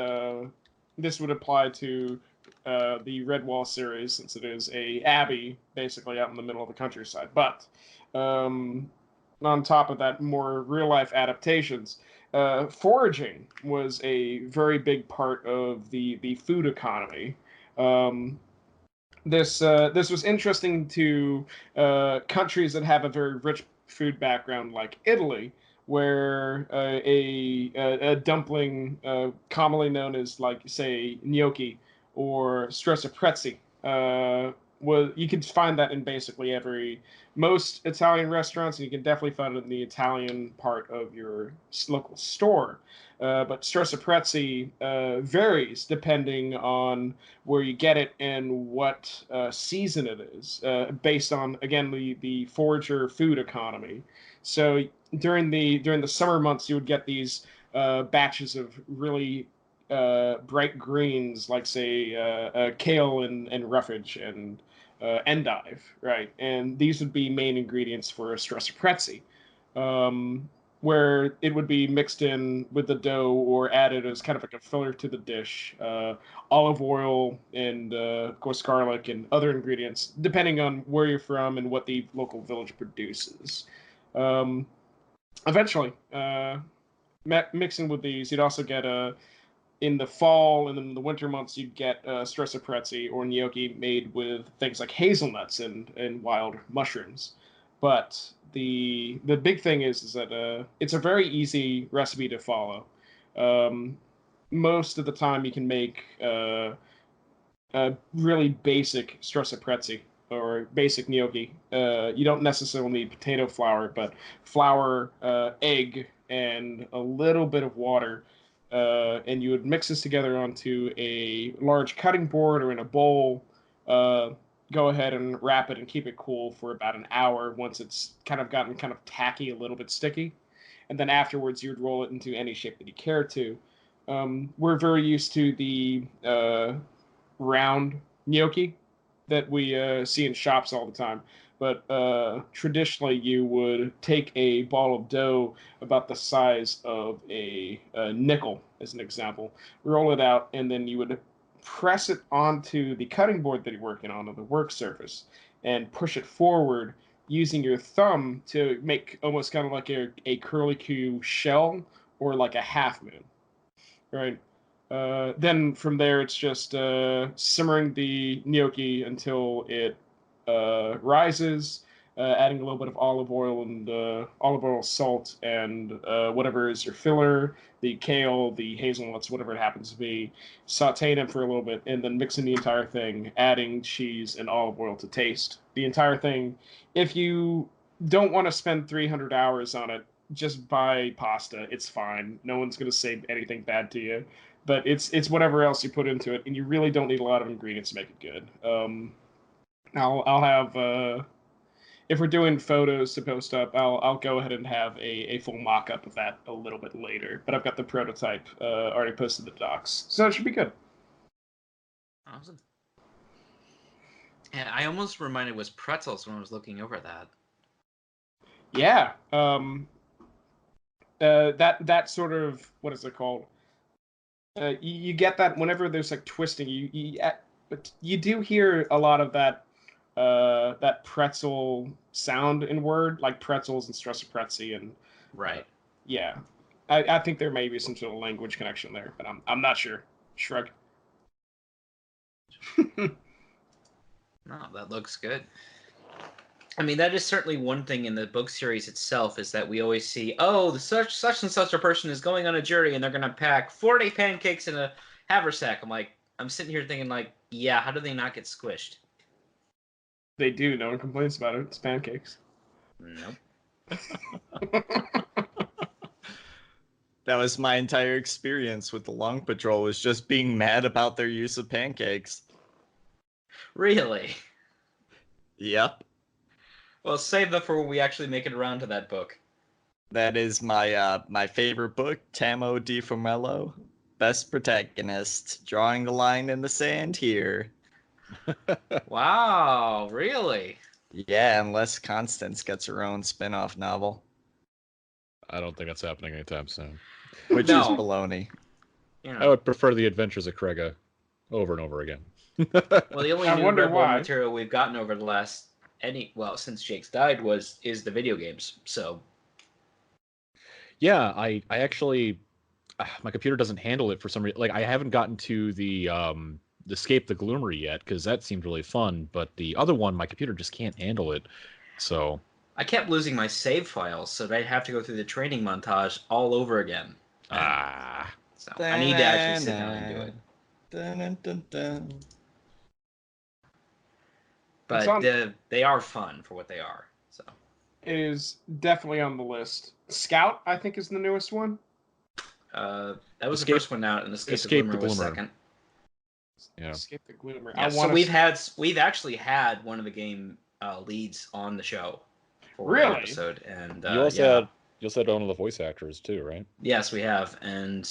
this would apply to the Redwall series, since it is a abbey basically out in the middle of the countryside. But on top of that, more real life adaptations. Foraging was a very big part of the food economy. This was interesting to countries that have a very rich food background, like Italy, where a dumpling, commonly known as, like, say, gnocchi or stracciatella, you can find that in basically most Italian restaurants, and you can definitely find it in the Italian part of your local store. But stracciatella varies depending on where you get it and what season it is, based on, again, the forager food economy. So during the summer months, you would get these batches of really bright greens, like, say, kale and roughage and endive, right? And these would be main ingredients for a stracciatella, where it would be mixed in with the dough or added as kind of like a filler to the dish. Olive oil and, of course, garlic and other ingredients, depending on where you're from and what the local village produces. Eventually, mixing with these, you'd also get in the fall and in the winter months, you'd get stracciatella or gnocchi made with things like hazelnuts and wild mushrooms. But the big thing is that it's a very easy recipe to follow. Most of the time, you can make a really basic stracciatella or basic gnocchi. You don't necessarily need potato flour, but flour, egg, and a little bit of water. And you would mix this together onto a large cutting board or in a bowl. Go ahead and wrap it and keep it cool for about an hour once it's kind of gotten kind of tacky, a little bit sticky. And then afterwards, you'd roll it into any shape that you care to. We're very used to the round gnocchi that we see in shops all the time. But traditionally, you would take a ball of dough about the size of a nickel, as an example, roll it out, and then you would press it onto the cutting board that you're working on the work surface, and push it forward using your thumb to make almost kind of like a curlicue shell or like a half moon, right? Then from there, it's just simmering the gnocchi until it rises, adding a little bit of olive oil and olive oil, salt, and whatever is your filler, the kale, the hazelnuts, whatever it happens to be, sauteing them for a little bit, and then mixing the entire thing, adding cheese and olive oil to taste. The entire thing, if you don't want to spend 300 hours on it, just buy pasta. It's fine. No one's going to say anything bad to you. But it's whatever else you put into it, and you really don't need a lot of ingredients to make it good. I'll have if we're doing photos to post up, I'll go ahead and have a full mock-up of that a little bit later. But I've got the prototype already posted to the docs, so it should be good. Awesome. Yeah, I almost reminded it was pretzels when I was looking over that. Yeah. That sort of, what is it called? You get that whenever there's like twisting. You do hear a lot of that that pretzel sound in word, like pretzels and stracciatella and Right. Yeah, I think there may be some sort of language connection there, but I'm not sure. Shrug. No, that looks good. I mean, that is certainly one thing in the book series itself, is that we always see, oh, the such and such a person is going on a journey and they're going to pack 40 pancakes in a haversack. I'm sitting here thinking, like, yeah, how do they not get squished? They do. No one complains about it. It's pancakes. Nope. That was my entire experience with the Long Patrol, was just being mad about their use of pancakes. Really? Yep. Well, save that for when we actually make it around to that book. That is my my favorite book, Tammo Di Formello. Best protagonist, drawing the line in the sand here. Wow, really? Yeah, unless Constance gets her own spin-off novel. I don't think that's happening anytime soon. Which No. is baloney. You I know. would prefer the Adventures of Krega over and over again. Well, the only I new wonder Red Bull why. material we've gotten over the last since Jake's died is the video games. So Yeah, I actually my computer doesn't handle it for some reason. Like, I haven't gotten to the Escape the Gloomery yet, because that seemed really fun, but the other one, my computer just can't handle it. So I kept losing my save files, so I'd have to go through the training montage all over again. So I need to actually sit down and do it. Dun, dun, dun, dun. But they are fun for what they are. So It is definitely on the list. Scout, I think, is the newest one. that was Escape- the first one out, and Escape the Gloomer was second. yeah. Escape the Gloomer. Yeah, so we've actually had one of the game leads on the show for an Really? episode, and You also had one of the voice actors too, right? yes, we have, and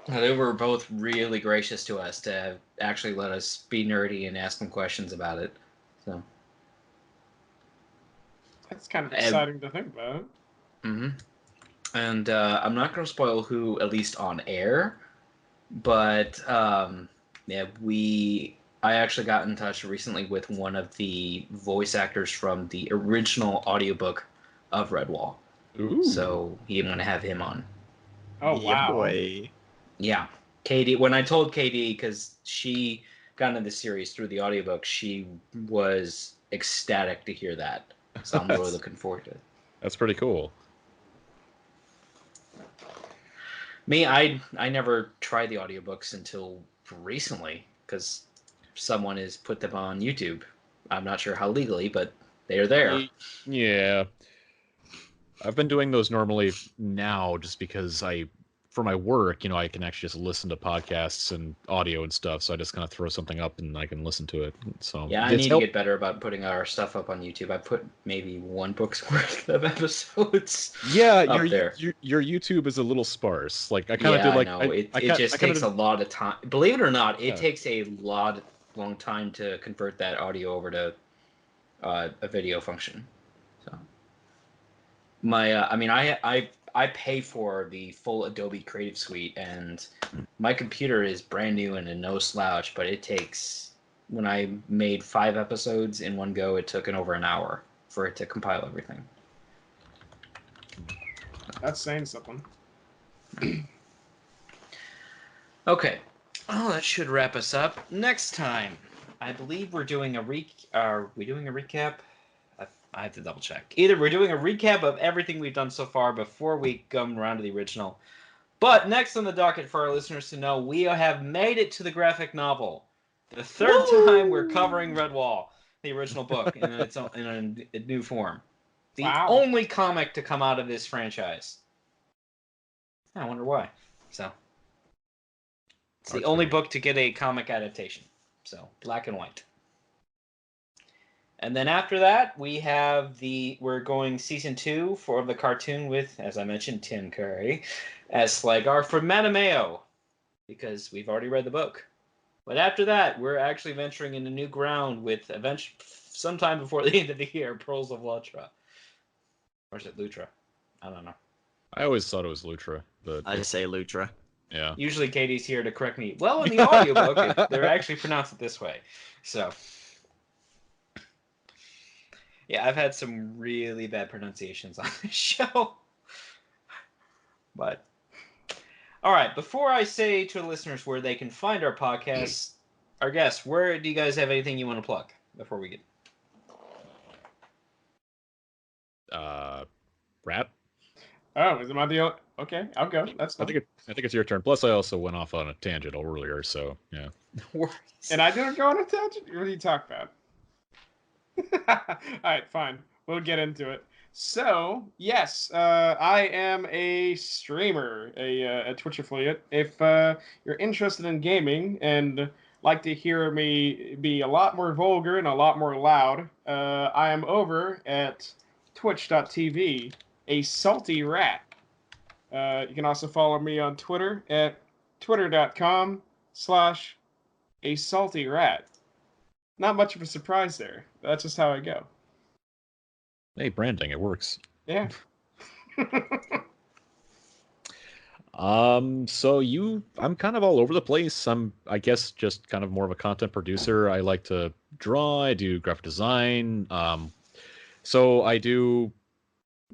they were both really gracious to us to actually let us be nerdy and ask them questions about it. So That's kind of exciting to think about. Mm-hmm. And I'm not going to spoil who, at least on air, but yeah, I actually got in touch recently with one of the voice actors from the original audiobook of Redwall. Ooh. So I'm going to have him on. Oh, Yeah, wow. boy. Yeah. Katie, when I told Katie, because she got into the series through the audiobook, she was ecstatic to hear that. So I'm really looking forward to it. That's pretty cool. Me, I never tried the audiobooks until recently because someone has put them on YouTube. I'm not sure how legally, but they are there. Yeah. I've been doing those normally now just because for my work, I can actually just listen to podcasts and audio and stuff. So I just kind of throw something up and I can listen to it. So yeah, I need to get better about putting our stuff up on YouTube. I put maybe one book's worth of episodes. Yeah, up there. Your YouTube is a little sparse. Like I kind of Yeah, did like I know. It just takes a lot of time. Believe it or not, it takes a long time to convert that audio over to a video function. So I pay for the full Adobe Creative Suite, and my computer is brand new and a no slouch, but it takes, when I made 5 episodes in one go, it took over an hour for it to compile everything. That's saying something. Okay. Oh, that should wrap us up. Next time, I believe we're doing are we doing a recap? I have to double check. Either we're doing a recap of everything we've done so far before we come around to the original. But next on the docket for our listeners to know, we have made it to the graphic novel. The third time we're covering Redwall, the original book, in a new form. The only comic to come out of this franchise. I wonder why. So it's the only book to get a comic adaptation. So black and white. And then after that, we're going season 2 for the cartoon with, as I mentioned, Tim Curry as Slagar for Matameo, because we've already read the book. But after that, we're actually venturing into new ground with sometime before the end of the year, Pearls of Lutra. Or is it Lutra? I don't know. I always thought it was Lutra, but I say Lutra. Yeah. Usually Katie's here to correct me. Well, in the audiobook, they're actually pronounced it this way. So yeah, I've had some really bad pronunciations on this show. But all right, before I say to the listeners where they can find our podcast, our guests, where do you guys have anything you want to plug before we get? Rat? Oh, is it my deal? Okay, I'll go. That's fine. I think it's your turn. Plus, I also went off on a tangent earlier, so yeah. And I didn't go on a tangent? What do you talk about? Alright, fine. We'll get into it. So, yes, I am a streamer, a Twitch affiliate. If you're interested in gaming and like to hear me be a lot more vulgar and a lot more loud, I am over at twitch.tv, a salty rat. You can also follow me on Twitter at twitter.com/a-salty-rat. Not much of a surprise there. That's just how I go. Hey, branding, it works. Yeah. So I'm kind of all over the place. I guess, just kind of more of a content producer. I like to draw, I do graphic design. So I do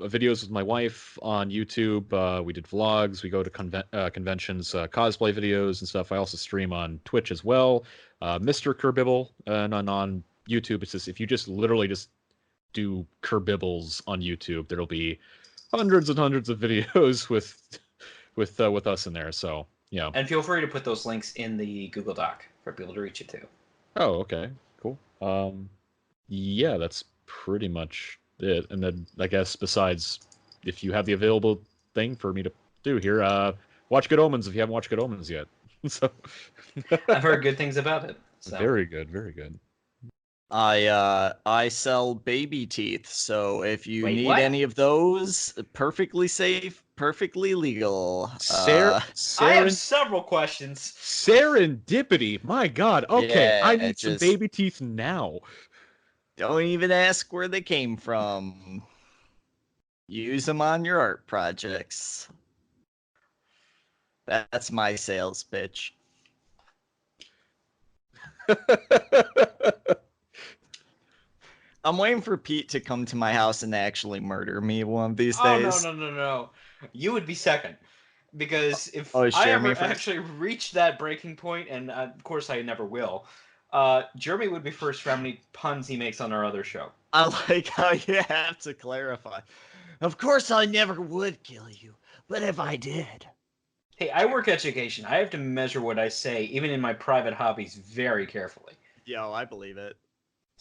videos with my wife on YouTube. We did vlogs. We go to conventions, cosplay videos and stuff. I also stream on Twitch as well. Mr. Kerbibble, and on YouTube, it's just, if you just literally just do Kerbibbles on YouTube, there'll be hundreds and hundreds of videos with us in there. So yeah. And feel free to put those links in the Google Doc for people to reach you to. Oh, okay, cool. Yeah, that's pretty much it. And then I guess, besides, if you have the available thing for me to do here, watch Good Omens if you haven't watched Good Omens yet. So I've heard good things about it. So. Very good, very good. I sell baby teeth, so if you need what? any of those, perfectly safe, perfectly legal. I have several questions. Serendipity, my God. Okay, Yeah, I need some baby teeth now. Don't even ask where they came from. Use them on your art projects. That's my sales pitch. I'm waiting for Pete to come to my house and actually murder me one of these days. No. You would be second. Because if I ever actually reach that breaking point, and of course I never will, Jeremy would be first for how many puns he makes on our other show. I like how you have to clarify. Of course, I never would kill you, but if I did. Hey, I work education. I have to measure what I say, even in my private hobbies, very carefully. Yo, I believe it.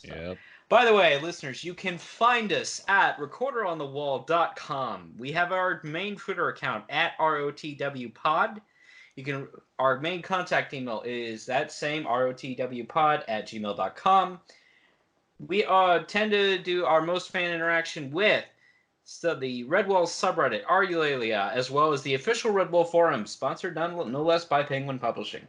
Yep. By the way, listeners, you can find us at recorderonthewall.com. We have our main Twitter account at ROTWpod. Our main contact email is that same rotwpod@gmail.com. We tend to do our most fan interaction with the Redwall subreddit, Argulalia, as well as the official Redwall forum, sponsored no less by Penguin Publishing.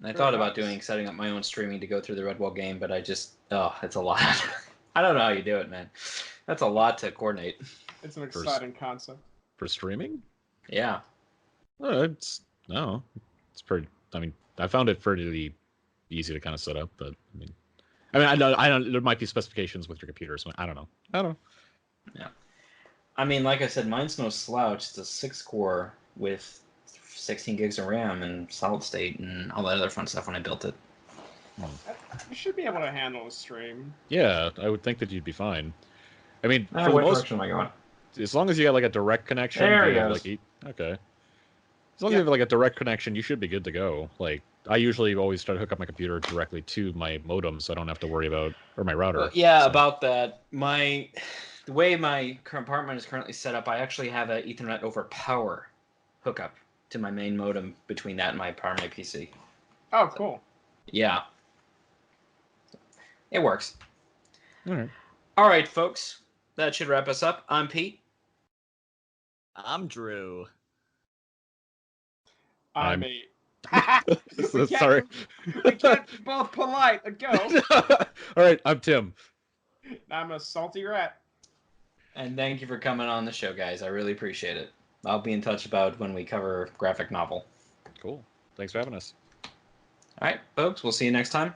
I thought about setting up my own streaming to go through the Redwall game, but it's a lot. I don't know how you do it, man. That's a lot to coordinate. It's an exciting concept. For streaming? Yeah. It's pretty. I mean, I found it pretty easy to kind of set up, but I know there might be specifications with your computer, so I don't know. Yeah. I mean, like I said, mine's no slouch. It's a 6-core with 16 gigs of RAM and solid state and all that other fun stuff when I built it. You should be able to handle a stream. Yeah, I would think that you'd be fine. I mean, for the what most, direction am I going? as long as you got like a direct connection. There he have, goes. Okay. As long as you have like a direct connection, you should be good to go. Like, I usually always try to hook up my computer directly to my modem, so I don't have to worry about my router. About that. The way my current apartment is currently set up, I actually have an Ethernet over power hookup to my main modem between that and my PC. Oh, cool. Yeah. It works. All right, folks. That should wrap us up. I'm Pete. I'm Drew. I'm Sorry. We can't be both polite. Go. All right, I'm Tim. I'm a salty rat. And thank you for coming on the show, guys. I really appreciate it. I'll be in touch about when we cover graphic novel. Cool. Thanks for having us. All right, folks. We'll see you next time.